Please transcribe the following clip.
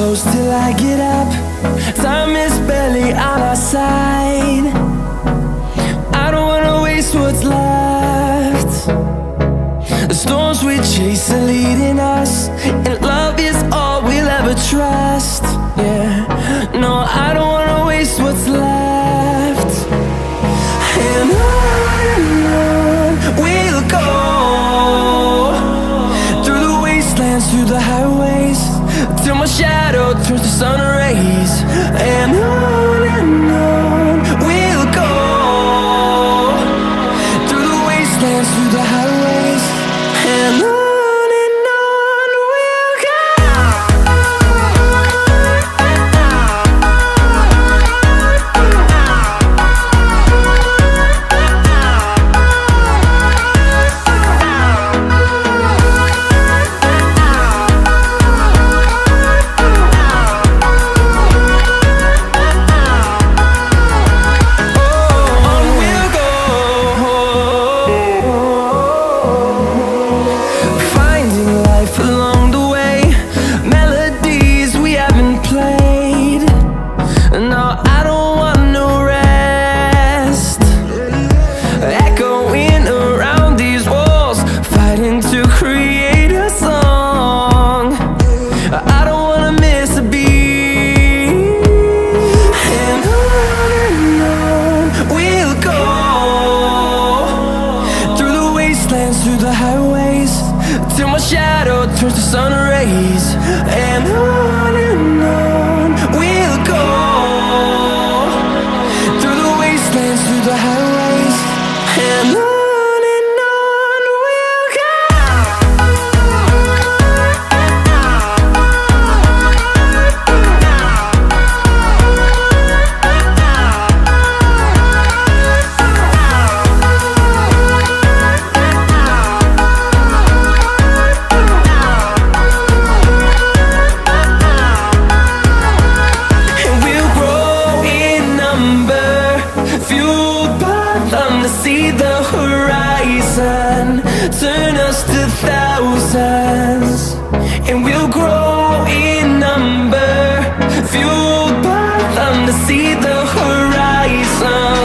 close till I get up. Time is barely on our side. I don't wanna waste what's left. The storms we chase are leading us, and love is all we'll ever trust. Yeah, no, I don't wanna waste what's left. And on we'll go, through the wastelands, through the highways, till my shadow turns to sun rays. And on we'll go, through the wastelands, through the highways, and on we'll go. Through the highways, till my shadow turns to sun rays. And on we'll go, through the wastelands, through the highways, and on we'll go. See the horizon turn us to thousands, and we'll grow in number, fueled by them to see the horizon.